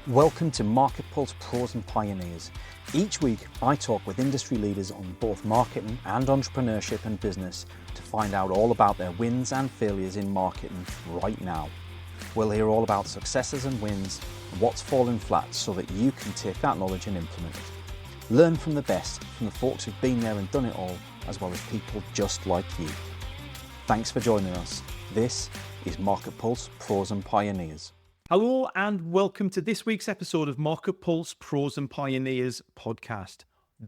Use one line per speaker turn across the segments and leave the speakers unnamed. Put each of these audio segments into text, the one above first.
Welcome to MarketPulse Pros Pioneers. Each week, I talk with industry leaders on both marketing and entrepreneurship and business to find out all about their wins and failures in marketing right now. We'll hear all about successes and wins and what's fallen flat so that you can take that knowledge and implement it. Learn from the best, from the folks who've been there and done it all, as well as people just like you. Thanks for joining us. This is MarketPulse Pros and Pioneers.
Hello and welcome to this week's episode of MarketPulse Pros and Pioneers podcast.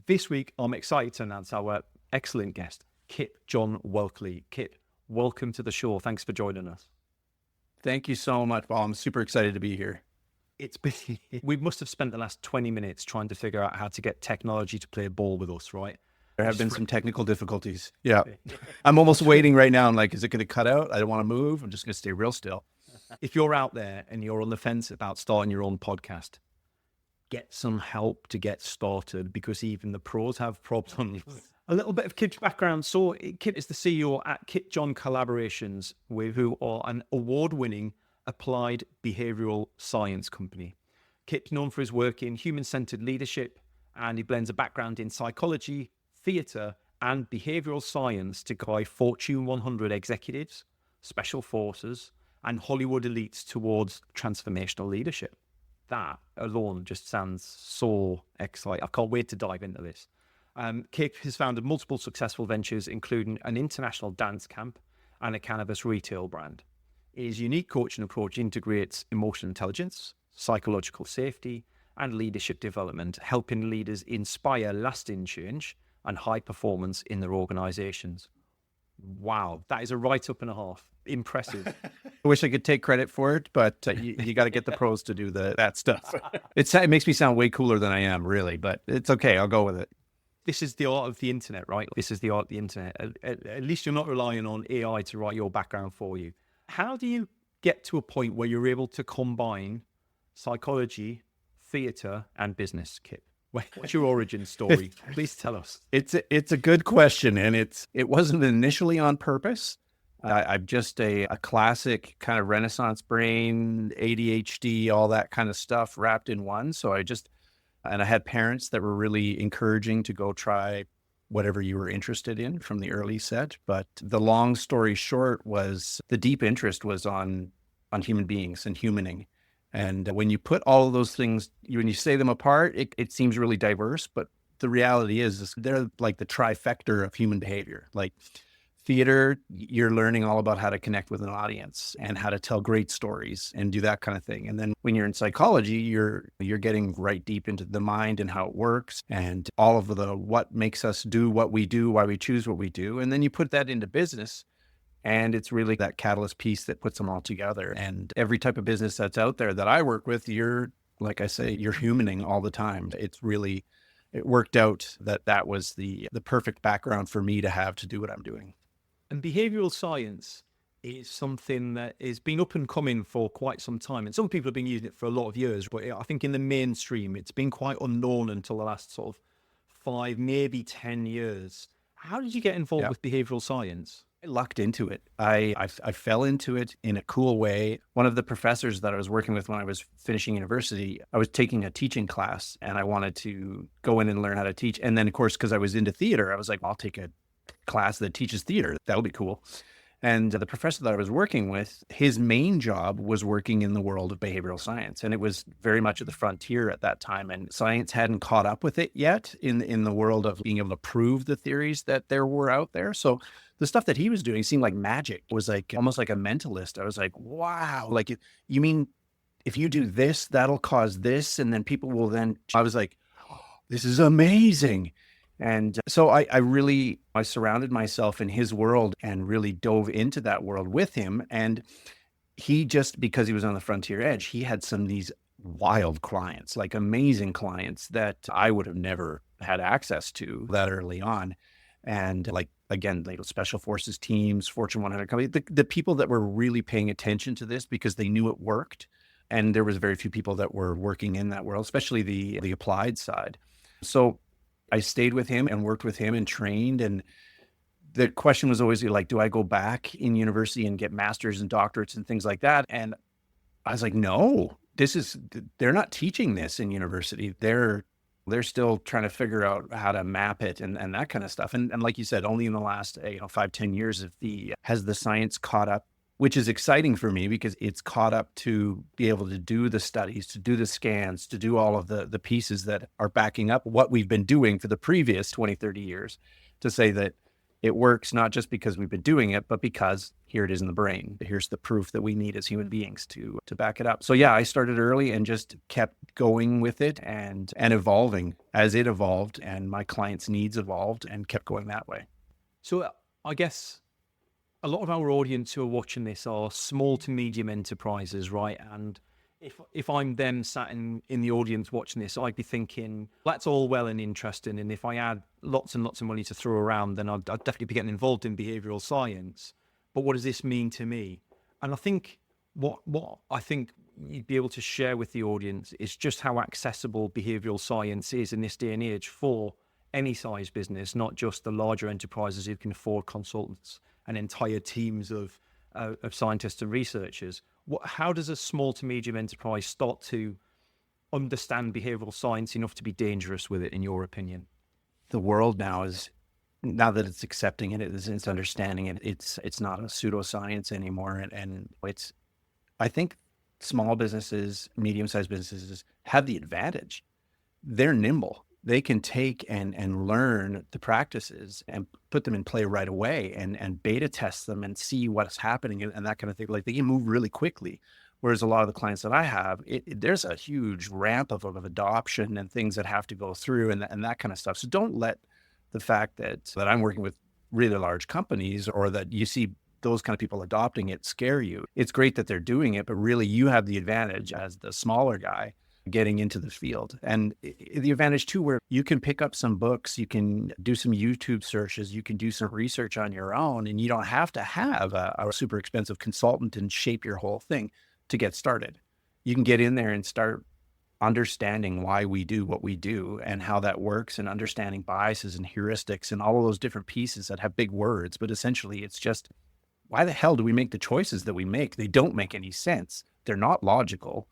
This week, I'm excited to announce our excellent guest, Kip Whelpley. Kip, welcome to the show. Thanks for joining us.
Thank you so much, Paul. I'm super excited to be here.
We must have spent the last 20 minutes trying to figure out how to get technology to play ball with us, right?
There have been some technical difficulties. Yeah. I'm almost waiting right now. I'm like, is it going to cut out? I don't want to move. I'm just going to stay real still.
If you're out there and you're on the fence about starting your own podcast, get some help to get started because even the pros have problems. A little bit of Kip's background. So Kip is the CEO at Kip Collaborations, who are an award-winning applied behavioural science company. Kip's known for his work in human-centered leadership, and he blends a background in psychology, theatre, and behavioural science to guide Fortune 100 executives, special forces, and Hollywood elites towards transformational leadership. That alone just sounds so exciting. I can't wait to dive into this. Kip has founded multiple successful ventures, including an international dance camp and a cannabis retail brand. His unique coaching approach integrates emotional intelligence, psychological safety, and leadership development, helping leaders inspire lasting change and high performance in their organizations. Wow, that is a write-up and a half. Impressive.
I wish I could take credit for it, but you got to get the pros to do that stuff. It makes me sound way cooler than I am, really, but it's okay. I'll go with it.
This is the art of the internet, right? This is the art of the internet. At least you're not relying on AI to write your background for you. How do you get to a point where you're able to combine psychology, theatre, and business, Kip? What's your origin story? Please tell us.
It's a good question, and it wasn't initially on purpose. I'm just a classic kind of Renaissance brain, ADHD, all that kind of stuff wrapped in one. So I had parents that were really encouraging to go try whatever you were interested in from the early set. But the long story short was the deep interest was on human beings and humaning. And when you put all of those things, when you say them apart, it seems really diverse. But the reality is they're like the trifecta of human behavior. Like theater, you're learning all about how to connect with an audience and how to tell great stories and do that kind of thing. And then when you're in psychology, you're getting right deep into the mind and how it works and all of the what makes us do what we do, why we choose what we do. And then you put that into business. And it's really that catalyst piece that puts them all together. And every type of business that's out there that I work with, like I say, you're humaning all the time. It worked out that was the perfect background for me to have to do what I'm doing.
And behavioural science is something that has been up and coming for quite some time. And some people have been using it for a lot of years, but I think in the mainstream, it's been quite unknown until the last sort of 5, maybe 10 years. How did you get involved with behavioural science?
I lucked into it. I fell into it in a cool way. One of the professors that I was working with when I was finishing university, I was taking a teaching class and I wanted to go in and learn how to teach. And then, of course, because I was into theater, I was like, I'll take a class that teaches theater. That'll be cool. And the professor that I was working with, his main job was working in the world of behavioral science. And it was very much at the frontier at that time. And science hadn't caught up with it yet in the world of being able to prove the theories that there were out there. So the stuff that he was doing seemed like magic. It was like almost like a mentalist. I was like, wow, like you mean if you do this, that'll cause this. And then people will then, I was like, oh, this is amazing. And so I surrounded myself in his world and really dove into that world with him. And he just, because he was on the frontier edge, he had some of these wild clients, like amazing clients that I would have never had access to that early on. And like, again, like special forces teams, Fortune 100 companies, the people that were really paying attention to this because they knew it worked. And there was very few people that were working in that world, especially the applied side. So I stayed with him and worked with him and trained. And the question was always like, do I go back in university and get masters and doctorates and things like that? And I was like, no, they're not teaching this in university. They're still trying to figure out how to map it and that kind of stuff. And like you said, only in the last 5-10 years has the science caught up, which is exciting for me because it's caught up to be able to do the studies, to do the scans, to do all of the pieces that are backing up what we've been doing for the previous 20, 30 years, to say that it works not just because we've been doing it, but because here it is in the brain. Here's the proof that we need as human beings to back it up. So yeah, I started early and just kept going with it and evolving as it evolved and my clients' needs evolved and kept going that way.
So I guess a lot of our audience who are watching this are small to medium enterprises, right? And if I'm them sat in the audience watching this, I'd be thinking, that's all well and interesting. And if I had lots and lots of money to throw around, then I'd definitely be getting involved in behavioral science. But what does this mean to me? And I think what I think you'd be able to share with the audience is just how accessible behavioral science is in this day and age for any size business, not just the larger enterprises who can afford consultants and entire teams of scientists and researchers. How does a small to medium enterprise start to understand behavioral science enough to be dangerous with it, in your opinion?
The world now that it's accepting it, it's understanding it. It's not a pseudoscience anymore, and I think small businesses, medium-sized businesses have the advantage. They're nimble. They can take and learn the practices and put them in play right away and beta test them and see what's happening and that kind of thing. Like, they can move really quickly. Whereas a lot of the clients that I have, there's a huge ramp of adoption and things that have to go through and that kind of stuff. So don't let the fact that I'm working with really large companies or that you see those kind of people adopting it scare you. It's great that they're doing it, but really you have the advantage as the smaller guy getting into the field. And the advantage too, where you can pick up some books, you can do some YouTube searches, you can do some research on your own, and you don't have to have a super expensive consultant and shape your whole thing to get started. You can get in there and start understanding why we do what we do and how that works, and understanding biases and heuristics and all of those different pieces that have big words. But essentially it's just, why the hell do we make the choices that we make? They don't make any sense. They're not logical.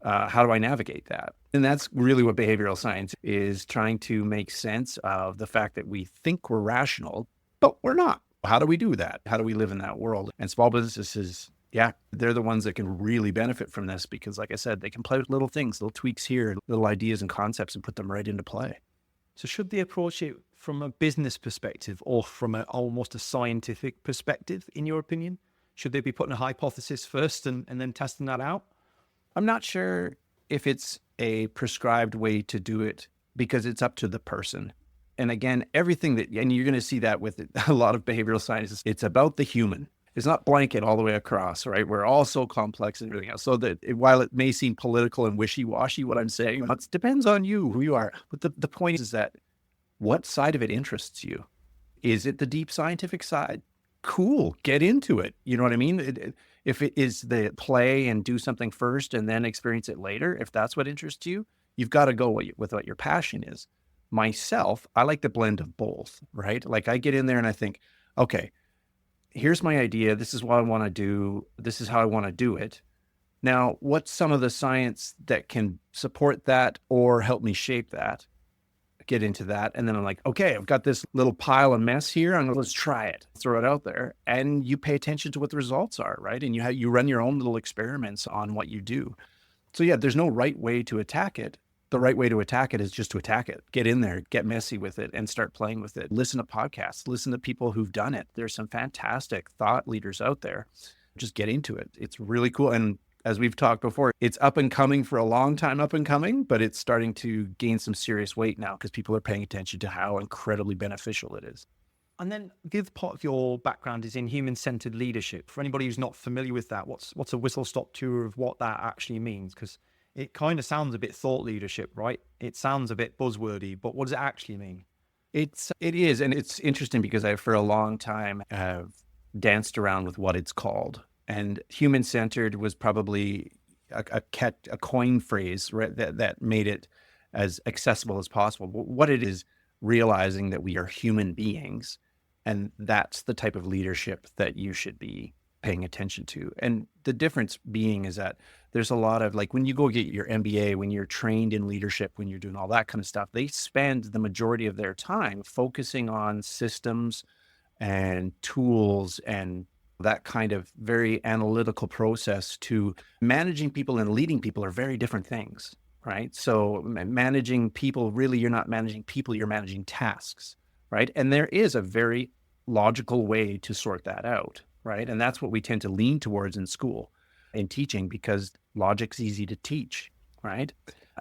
How do I navigate that? And that's really what behavioral science is, trying to make sense of the fact that we think we're rational, but we're not. How do we do that? How do we live in that world? And small businesses, yeah, they're the ones that can really benefit from this because, like I said, they can play with little things, little tweaks here, little ideas and concepts and put them right into play.
So should they approach it from a business perspective or from almost a scientific perspective, in your opinion? Should they be putting a hypothesis first and then testing that out?
I'm not sure if it's a prescribed way to do it because it's up to the person. And again, and you're going to see that with a lot of behavioral sciences, it's about the human. It's not blanket all the way across, right? We're all so complex and everything else. So that while it may seem political and wishy-washy, what I'm saying, it depends on you, who you are. But the point is that what side of it interests you? Is it the deep scientific side? Cool, get into it. You know what I mean? If it is the play and do something first and then experience it later, if that's what interests you, you've got to go with what your passion is. Myself, I like the blend of both, right? Like, I get in there and I think, okay, here's my idea. This is what I want to do. This is how I want to do it. Now, what's some of the science that can support that or help me shape that? Get into that. And then I'm like, okay, I've got this little pile of mess here. Let's try it, throw it out there. And you pay attention to what the results are, right? And you run your own little experiments on what you do. So yeah, there's no right way to attack it. The right way to attack it is just to attack it. Get in there, get messy with it and start playing with it. Listen to podcasts, listen to people who've done it. There's some fantastic thought leaders out there. Just get into it. It's really cool. And as we've talked before, it's up and coming for a long time, but it's starting to gain some serious weight now because people are paying attention to how incredibly beneficial it is.
And then the other part of your background is in human-centered leadership. For anybody who's not familiar with that, what's a whistle-stop tour of what that actually means? Because it kind of sounds a bit thought leadership, right? It sounds a bit buzzwordy, but what does it actually mean?
It is, and it's interesting because I, for a long time, have danced around with what it's called. And human-centered was probably a coin phrase, right, that made it as accessible as possible. But what it is, realizing that we are human beings, and that's the type of leadership that you should be paying attention to. And the difference being is that there's a lot of, like, when you go get your MBA, when you're trained in leadership, when you're doing all that kind of stuff, they spend the majority of their time focusing on systems and tools and that kind of very analytical process. To managing people and leading people are very different things, right? So managing people, really, you're not managing people, you're managing tasks, right? And there is a very logical way to sort that out, right? And that's what we tend to lean towards in school, in teaching, because logic's easy to teach, right?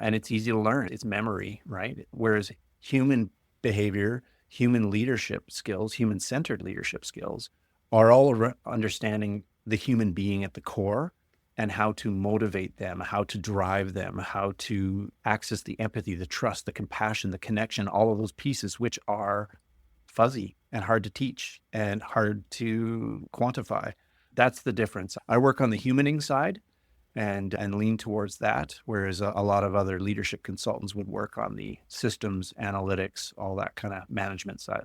And it's easy to learn. It's memory, right? Whereas human behavior, human leadership skills, human-centered leadership skills are all understanding the human being at the core and how to motivate them, how to drive them, how to access the empathy, the trust, the compassion, the connection, all of those pieces, which are fuzzy and hard to teach and hard to quantify. That's the difference. I work on the humaning side and lean towards that, whereas a lot of other leadership consultants would work on the systems, analytics, all that kind of management side.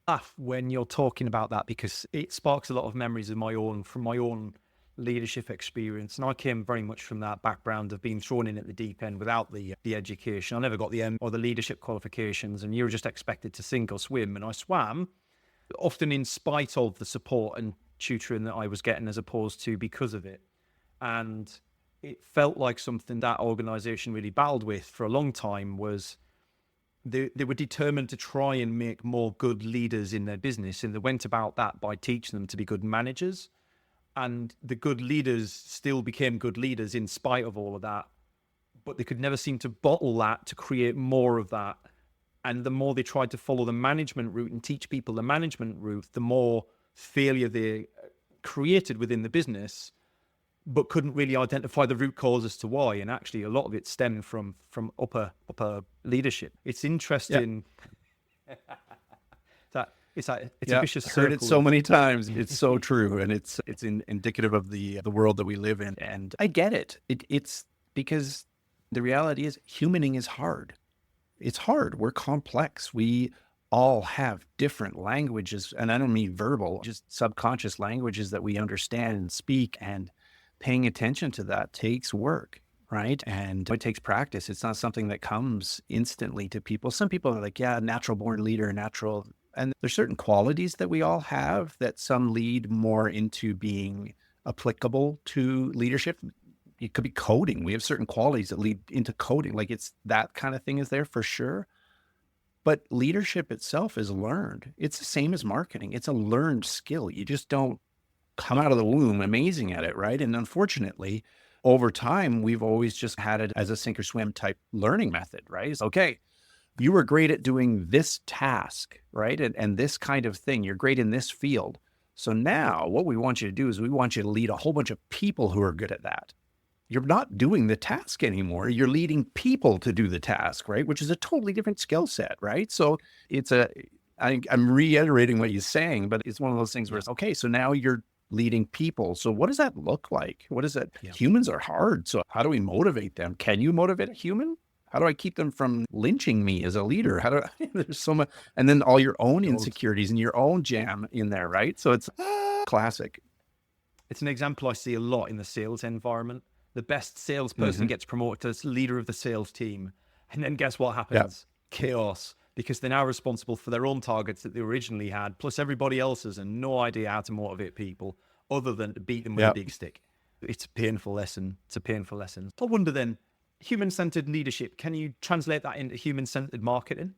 Laugh when you're talking about that, because it sparks a lot of memories of from my own leadership experience. And I came very much from that background of being thrown in at the deep end without the education. I never got the M or the leadership qualifications, and you were just expected to sink or swim. And I swam, often in spite of the support and tutoring that I was getting, as opposed to because of it. And it felt like something that organization really battled with for a long time. Was they were determined to try and make more good leaders in their business, and they went about that by teaching them to be good managers. And the good leaders still became good leaders in spite of all of that, but they could never seem to bottle that to create more of that. And the more they tried to follow the management route and teach people the management route, the more failure they created within the business, but couldn't really identify the root cause as to why. And actually, a lot of it stemmed from upper leadership. It's interesting. That it's a vicious circle.
I've heard it so many times. It's so true, and it's indicative of the world that we live in. And I get it. It's because the reality is, humaning is hard. It's hard. We're complex. We all have different languages, and I don't mean verbal, just subconscious languages that we understand and speak. And paying attention to that takes work, right? And it takes practice. It's not something that comes instantly to people. Some people are like, yeah, natural born leader, natural. And there's certain qualities that we all have that some lead more into being applicable to leadership. It could be coding. We have certain qualities that lead into coding. Like, it's that kind of thing is there for sure. But leadership itself is learned. It's the same as marketing. It's a learned skill. You just don't come out of the womb amazing at it, right? And unfortunately, over time, we've always just had it as a sink or swim type learning method, right? It's okay, you were great at doing this task, right? And this kind of thing. You're great in this field. So now what we want you to do is we want you to lead a whole bunch of people who are good at that. You're not doing the task anymore. You're leading people to do the task, right? Which is a totally different skill set, right? So I'm reiterating what you're saying, but it's one of those things where it's okay. So now you're leading people. So what does that look like? What is it? Yeah. Humans are hard. So how do we motivate them? Can you motivate a human? How do I keep them from lynching me as a leader? How do there's so much, and then all your own insecurities and your own jam in there, right? So it's classic.
It's an example I see a lot in the sales environment. The best salesperson gets promoted as leader of the sales team. And then guess what happens? Yep. Chaos. Because they're now responsible for their own targets that they originally had, plus everybody else's, and no idea how to motivate people other than to beat them with a big stick. It's a painful lesson. I wonder then, human-centered leadership, can you translate that into human-centered marketing?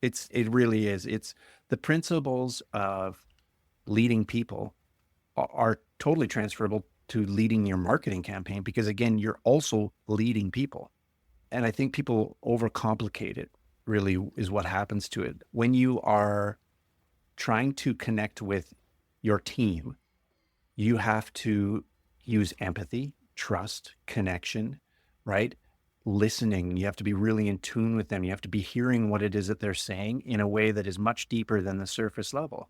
It really is. It's the principles of leading people are totally transferable to leading your marketing campaign, because again, you're also leading people. And I think people overcomplicate it. Really is what happens to it. When you are trying to connect with your team, you have to use empathy, trust, connection, right? Listening. You have to be really in tune with them. You have to be hearing what it is that they're saying in a way that is much deeper than the surface level.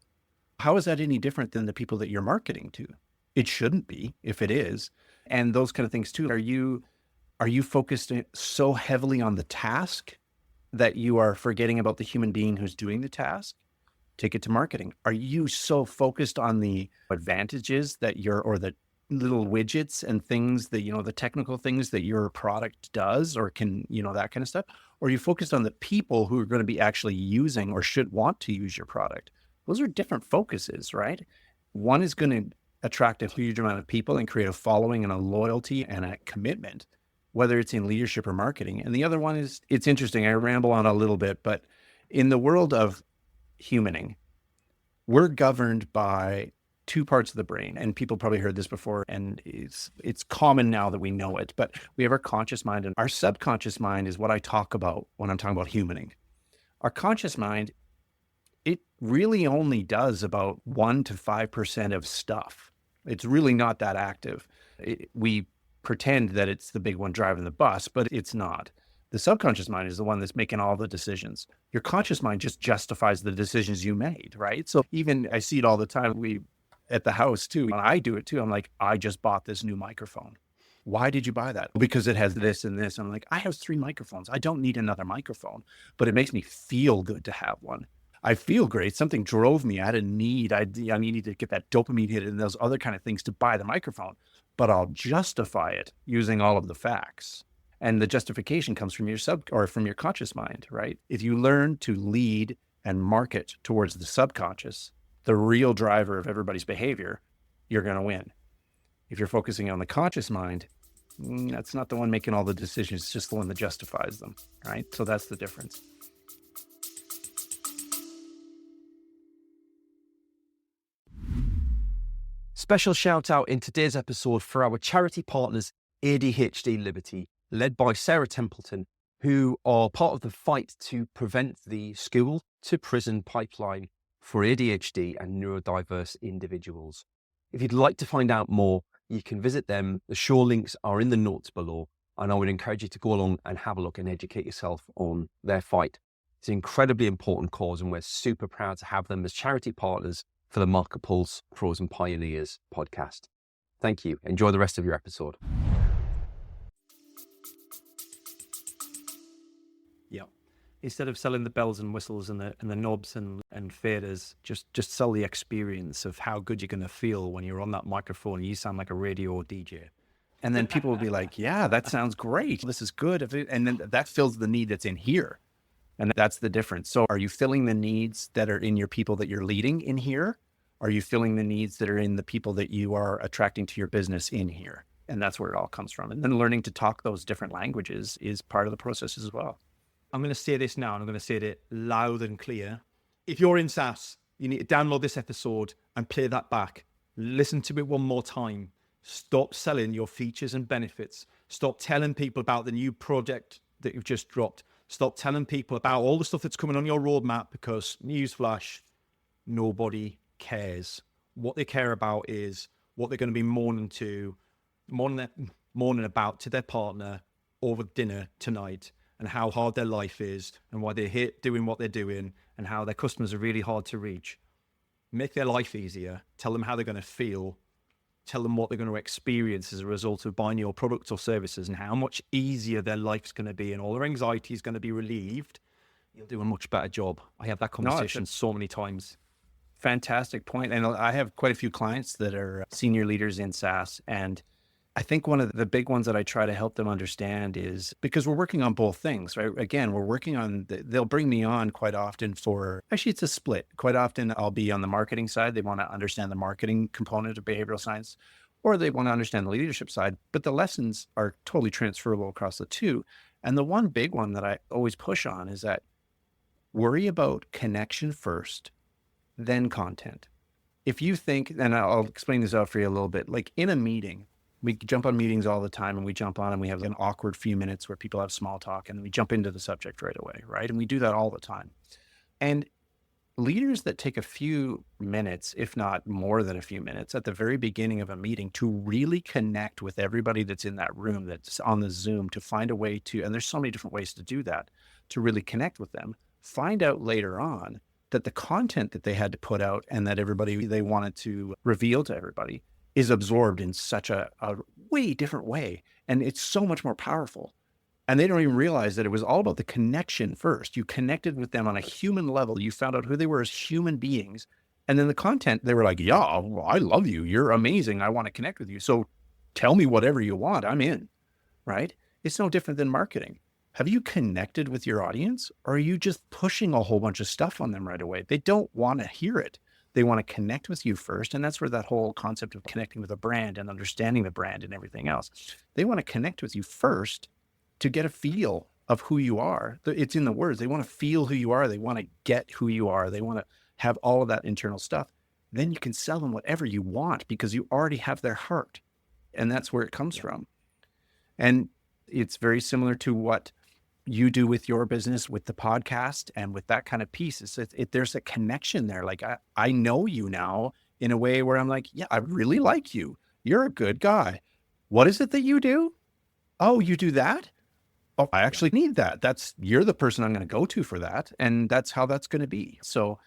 How is that any different than the people that you're marketing to? It shouldn't be, if it is. And those kind of things too. Are you focused so heavily on the task that you are forgetting about the human being who's doing the task? Take it to marketing. Are you so focused on the advantages that or the little widgets and things that, the technical things that your product does or can, that kind of stuff? Or are you focused on the people who are going to be actually using or should want to use your product? Those are different focuses, right? One is going to attract a huge amount of people and create a following and a loyalty and a commitment, whether it's in leadership or marketing. And the other one is, it's interesting, I ramble on a little bit, but in the world of humaning, we're governed by two parts of the brain. And people probably heard this before, and it's common now that we know it, but we have our conscious mind, and our subconscious mind is what I talk about when I'm talking about humaning. Our conscious mind, it really only does about 1 to 5% of stuff. It's really not that active. We pretend that it's the big one driving the bus, but it's not. The subconscious mind is the one that's making all the decisions. Your conscious mind just justifies the decisions you made, right? So even I see it all the time. At the house too, and I do it too. I'm like, I just bought this new microphone. Why did you buy that? Because it has this and this. I'm like, I have 3 microphones. I don't need another microphone, but it makes me feel good to have one. I feel great. Something drove me. I had a need. I needed to get that dopamine hit and those other kind of things to buy the microphone, but I'll justify it using all of the facts. And the justification comes from from your conscious mind, right? If you learn to lead and market towards the subconscious, the real driver of everybody's behavior, you're going to win. If you're focusing on the conscious mind, that's not the one making all the decisions. It's just the one that justifies them, right? So that's the difference.
Special shout out in today's episode for our charity partners, ADHD Liberty, led by Sarah Templeton, who are part of the fight to prevent the school to prison pipeline for ADHD and neurodiverse individuals. If you'd like to find out more, you can visit them. The show links are in the notes below, and I would encourage you to go along and have a look and educate yourself on their fight. It's an incredibly important cause, and we're super proud to have them as charity partners for the MarketPulse Pros and Pioneers podcast. Thank you. Enjoy the rest of your episode.
Yeah. Instead of selling the bells and whistles and the knobs and faders, just sell the experience of how good you're going to feel when you're on that microphone and you sound like a radio DJ.
And then people will be like, yeah, that sounds great. This is good. And then that fills the need that's in here. And that's the difference. So are you filling the needs that are in your people that you're leading in here? Are you filling the needs that are in the people that you are attracting to your business in here? And that's where it all comes from. And then learning to talk those different languages is part of the process as well.
I'm going to say this now, and I'm going to say it loud and clear. If you're in SaaS, you need to download this episode and play that back. Listen to it one more time. Stop selling your features and benefits. Stop telling people about the new project that you've just dropped. Stop telling people about all the stuff that's coming on your roadmap, because newsflash, nobody cares. What they care about is what they're going to be moaning about to their partner over dinner tonight, and how hard their life is, and why they hate doing what they're doing, and how their customers are really hard to reach. Make their life easier. Tell them how they're going to feel. Tell them what they're going to experience as a result of buying your products or services, and how much easier their life's going to be, and all their anxiety is going to be relieved. You'll do a much better job. I have that conversation so many times.
Fantastic point. And I have quite a few clients that are senior leaders in SaaS, and I think one of the big ones that I try to help them understand is, because we're working on both things, right? Again, we're working on, they'll bring me on quite often actually it's a split. Quite often I'll be on the marketing side. They want to understand the marketing component of behavioral science, or they want to understand the leadership side, but the lessons are totally transferable across the two. And the one big one that I always push on is that worry about connection first, then content. If you think, and I'll explain this out for you a little bit, like in a meeting, we jump on meetings all the time, and we jump on and we have an awkward few minutes where people have small talk, and we jump into the subject right away, right? And we do that all the time. And leaders that take a few minutes, if not more than a few minutes at the very beginning of a meeting to really connect with everybody that's in that room, that's on the Zoom, to find a way to, and there's so many different ways to do that, to really connect with them, find out later on that the content that they had to put out and that they wanted to reveal to everybody is absorbed in such a way different way. And it's so much more powerful. And they don't even realize that it was all about the connection first. You connected with them on a human level. You found out who they were as human beings. And then the content, they were like, yeah, well, I love you. You're amazing. I want to connect with you. So tell me whatever you want. I'm in, right? It's no different than marketing. Have you connected with your audience, or are you just pushing a whole bunch of stuff on them right away? They don't want to hear it. They want to connect with you first. And that's where that whole concept of connecting with a brand and understanding the brand and everything else. They want to connect with you first to get a feel of who you are. It's in the words. They want to feel who you are. They want to get who you are. They want to have all of that internal stuff. Then you can sell them whatever you want because you already have their heart. And that's where it comes from. And it's very similar to what you do with your business, with the podcast and with that kind of piece. There's a connection there. Like, I know you now in a way where I'm like, yeah, I really like you. You're a good guy. What is it that you do? Oh, you do that? Oh, I actually need that. You're the person I'm going to go to for that. And that's how that's going to be. So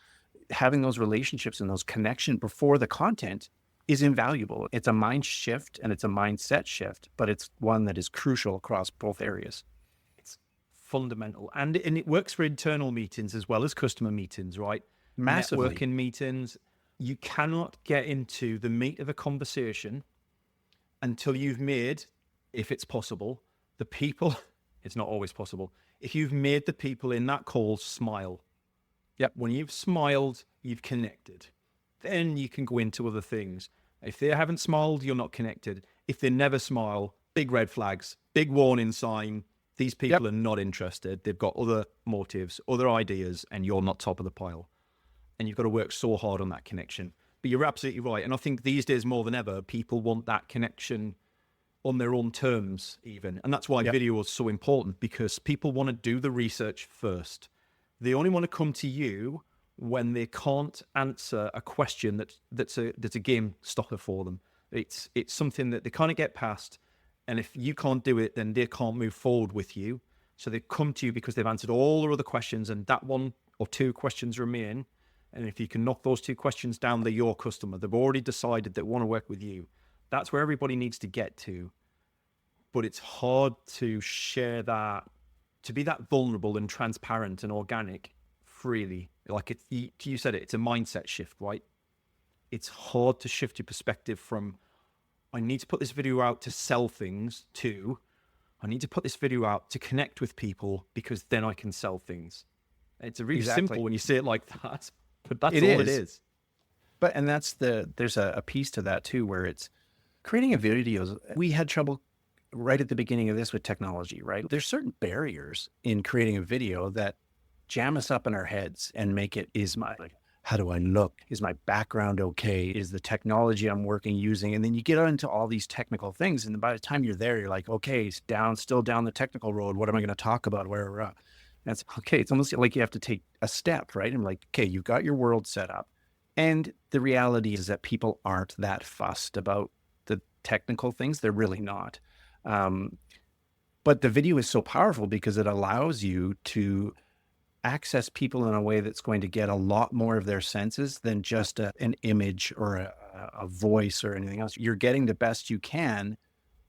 having those relationships and those connections before the content is invaluable. It's a mind shift and it's a mindset shift, but it's one that is crucial across both areas.
It's fundamental. And it works for internal meetings as well as customer meetings, right?
Massively.
Networking meetings. You cannot get into the meat of a conversation until you've made, if it's possible, the people, it's not always possible, if you've made the people in that call smile.
Yep.
When you've smiled, you've connected. Then you can go into other things. If they haven't smiled, you're not connected. If they never smile, big red flags, big warning sign. These people are not interested. They've got other motives, other ideas, and you're not top of the pile. And you've got to work so hard on that connection. But you're absolutely right. And I think these days more than ever, people want that connection on their own terms even. And that's why video is so important, because people want to do the research first. They only want to come to you when they can't answer a question that's a game stopper for them. It's something that they can't get past. And if you can't do it, then they can't move forward with you. So they come to you because they've answered all their other questions, and that one or two questions remain. And if you can knock those two questions down, they're your customer. They've already decided they want to work with you. That's where everybody needs to get to. But it's hard to share that, to be that vulnerable and transparent and organic freely. Like you said it, it's a mindset shift, right? It's hard to shift your perspective from, I need to put this video out to sell things, to, I need to put this video out to connect with people because then I can sell things. It's really simple when you say it like that, but that's all it is.
But, and there's a piece to that too, where it's creating a video. We had trouble right at the beginning of this with technology, right? There's certain barriers in creating a video that jam us up in our heads and make it, how do I look? Is my background okay? Is the technology I'm using? And then you get into all these technical things. And by the time you're there, you're like, okay, still down the technical road. What am I going to talk about? Where we're at? And it's okay. It's almost like you have to take a step, right? And like, okay, you've got your world set up. And the reality is that people aren't that fussed about the technical things. They're really not. But the video is so powerful because it allows you to access people in a way that's going to get a lot more of their senses than just an image or a voice or anything else. You're getting the best you can,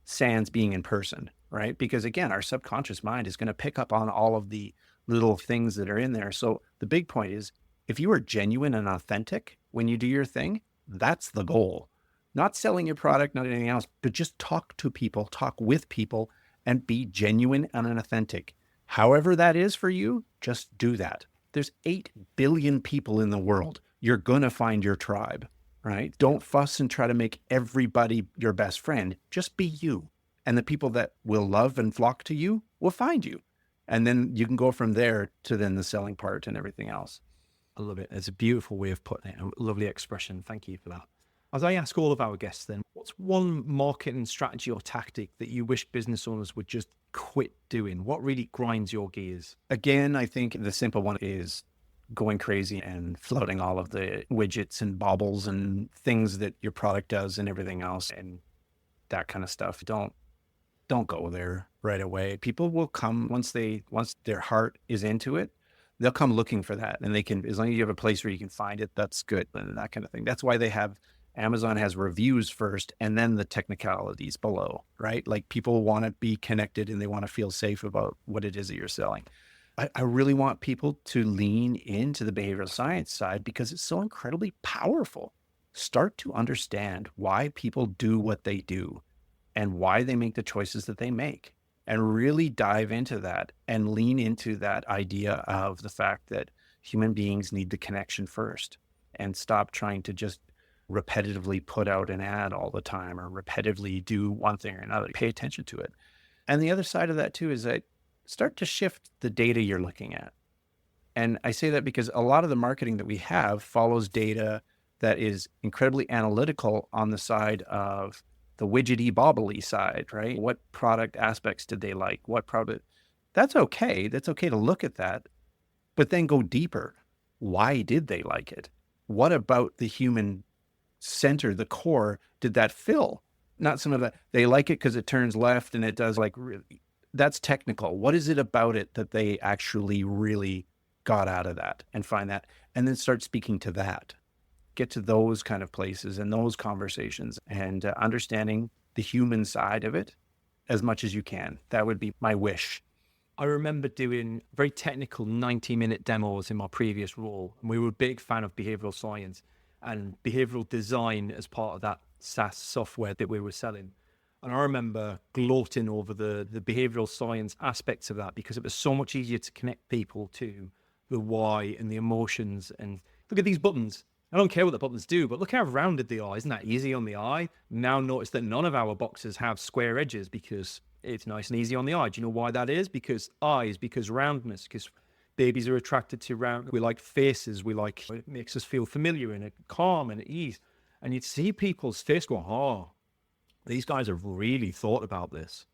sans being in person, right? Because again, our subconscious mind is going to pick up on all of the little things that are in there. So the big point is, if you are genuine and authentic when you do your thing, that's the goal. Not selling your product, not anything else, but just talk to people, talk with people, and be genuine and authentic. However that is for you, just do that. There's 8 billion people in the world. You're going to find your tribe, right? Don't fuss and try to make everybody your best friend. Just be you. And the people that will love and flock to you will find you. And then you can go from there to then the selling part and everything else.
I love it. It's a beautiful way of putting it. A lovely expression. Thank you for that. As I ask all of our guests then, what's one marketing strategy or tactic that you wish business owners would just quit doing? What really grinds your gears?
Again, I think the simple one is going crazy and floating all of the widgets and baubles and things that your product does and everything else and that kind of stuff. Don't go there right away. People will come once their heart is into it. They'll come looking for that, and they can, as long as you have a place where you can find it, that's good, and that kind of thing. That's why they have Amazon has reviews first and then the technicalities below, right? Like people want to be connected and they want to feel safe about what it is that you're selling. I really want people to lean into the behavioral science side because it's so incredibly powerful. Start to understand why people do what they do and why they make the choices that they make, and really dive into that and lean into that idea of the fact that human beings need the connection first, and stop trying to just repetitively put out an ad all the time or repetitively do one thing or another. Pay attention to it. And the other side of that too is that start to shift the data you're looking at. And I say that because a lot of the marketing that we have follows data that is incredibly analytical on the side of the widgety bobbly side, right? What product aspects did they like? What product? That's okay. That's okay to look at that, but then go deeper. Why did they like it? What about the human center, the core, did that fill? Not some of that. They like it because it turns left and it does like really. That's technical. What is it about it that they actually really got out of that, and find that, and then start speaking to that. Get to those kind of places and those conversations, and understanding the human side of it as much as you can. That would be my wish.
I remember doing very technical 90-minute demos in my previous role, and we were a big fan of behavioral science and behavioral design as part of that SaaS software that we were selling. And I remember gloating over the behavioral science aspects of that, because it was so much easier to connect people to the why and the emotions. And look at these buttons. I don't care what the buttons do, but look how rounded they are. Isn't that easy on the eye? Now notice that none of our boxes have square edges because it's nice and easy on the eye. Do you know why that is? Because eyes, because roundness, because babies are attracted to round. We like faces. We like, it makes us feel familiar and calm and at ease. And you'd see people's face go, oh, these guys have really thought about this.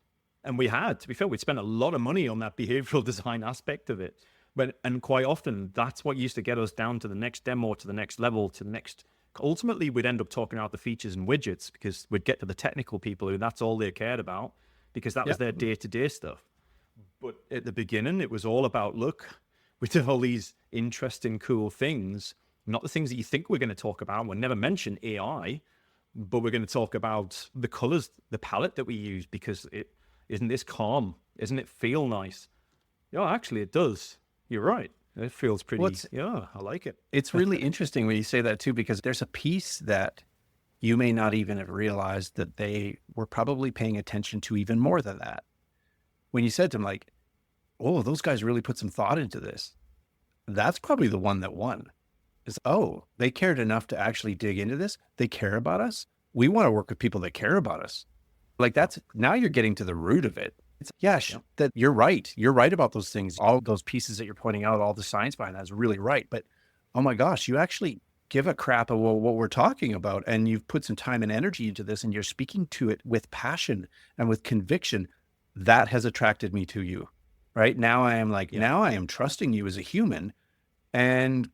And we had, to be fair, we'd spent a lot of money on that behavioral design aspect of it. And quite often, that's what used to get us down to the next demo, to the next level, to the next. Ultimately, we'd end up talking about the features and widgets, because we'd get to the technical people who that's all they cared about, because that was their day-to-day stuff. But at the beginning, it was all about, look, we did all these interesting, cool things, not the things that you think we're going to talk about. We'll never mention AI, but we're going to talk about the colors, the palette that we use, because isn't this calm? Isn't it feel nice? Yeah, actually, it does. You're right. It feels pretty, I like it.
It's really interesting when you say that too, because there's a piece that you may not even have realized that they were probably paying attention to even more than that. When you said to them, like, oh, those guys really put some thought into this. That's probably the one that won. Is, oh, they cared enough to actually dig into this. They care about us. We want to work with people that care about us. Like now you're getting to the root of it. It's, that you're right. You're right about those things. All those pieces that you're pointing out, all the science behind that is really right. But oh my gosh, you actually give a crap about what we're talking about, and you've put some time and energy into this, and you're speaking to it with passion and with conviction. That has attracted me to you, right? Now I am like, now I am trusting you as a human, and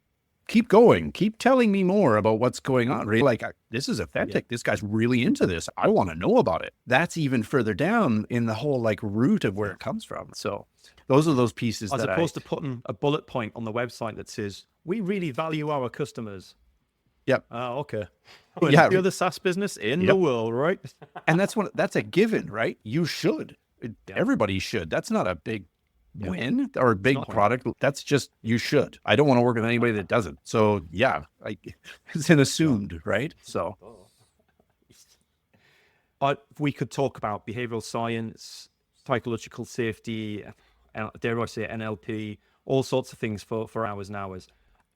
keep going, keep telling me more about what's going on. Really, like, this is authentic. This guy's really into this. I want to know about it. That's even further down in the whole like root of where it comes from. So those are those pieces
as opposed to putting a bullet point on the website that says, we really value our customers.
Yep.
Oh, okay. Well, you're the SaaS business in the world, right?
And that's a given, right? You should. Everybody should. That's not a big win or a big product. That's just, you should. I don't want to work with anybody that doesn't. So it's an assumed, right? So
we could talk about behavioral science, psychological safety, dare I say NLP, all sorts of things for hours and hours.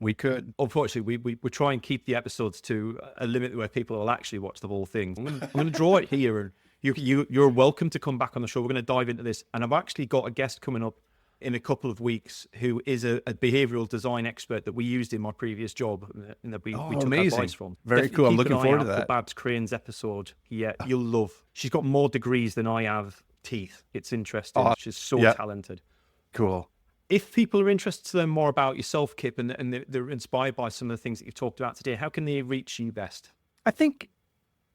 We could.
Unfortunately, we try and keep the episodes to a limit where people will actually watch the whole thing. I'm going to draw it here, and you're welcome to come back on the show. We're going to dive into this, and I've actually got a guest coming up in a couple of weeks who is a behavioral design expert that we used in my previous job, and that we took advice from.
Very
Definitely
cool. I'm
keep
looking
an eye
forward
out
to that.
for Babs Crane's episode. Yeah, you'll love. She's got more degrees than I have teeth. It's interesting. She's so talented.
Cool.
If people are interested to learn more about yourself, Kip, and they're inspired by some of the things that you've talked about today, how can they reach you best?
I think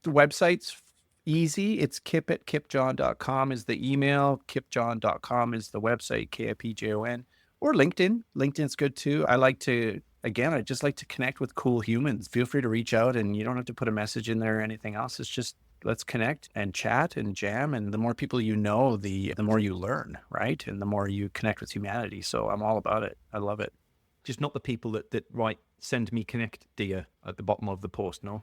the website's easy. It's kip@kipjon.com is the email. kipjon.com is the website, KIPJON. Or LinkedIn. LinkedIn's good too. I like to again, I just like to connect with cool humans. Feel free to reach out, and you don't have to put a message in there or anything else. It's just, let's connect and chat and jam. And the more people you know, the more you learn, right? And the more you connect with humanity. So I'm all about it. I love it.
Just not the people that write, send me connect, dear, at the bottom of the post, no?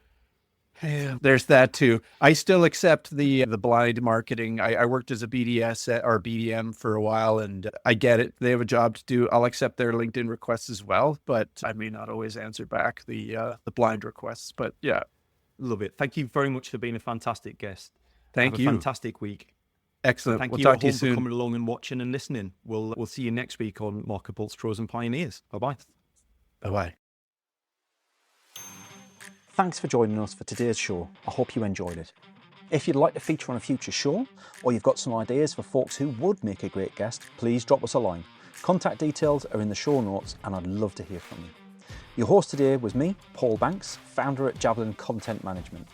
Yeah, there's that too. I still accept the blind marketing. I worked as a BDS or BDM for a while, and I get it. They have a job to do. I'll accept their LinkedIn requests as well, but I may not always answer back the blind requests. But yeah,
Love it. Thank you very much for being a fantastic guest.
thank
Have
you.
a fantastic week.
Excellent.
Thank
We'll
you
talk
at
to you
home for
soon.
coming along and watching and listening. We'll see you next week on MarketPulse Pros and Pioneers. Bye-bye.
Bye-bye.
Thanks for joining us for today's show. I hope you enjoyed it. If you'd like to feature on a future show, or you've got some ideas for folks who would make a great guest, please drop us a line. Contact details are in the show notes, and I'd love to hear from you. Your host today was me, Paul Banks, founder at Javelin Content Management.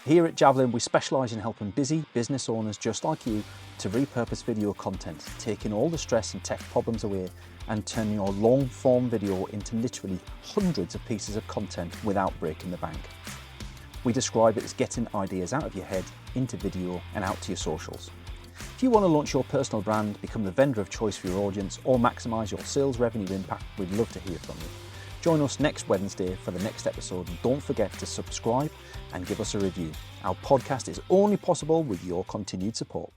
Here at Javelin, we specialise in helping busy business owners just like you to repurpose video content, taking all the stress and tech problems away and turning your long-form video into literally hundreds of pieces of content without breaking the bank. We describe it as getting ideas out of your head into video and out to your socials. If you want to launch your personal brand, become the vendor of choice for your audience, or maximise your sales revenue impact, we'd love to hear from you. Join us next Wednesday for the next episode, and don't forget to subscribe and give us a review. Our podcast is only possible with your continued support.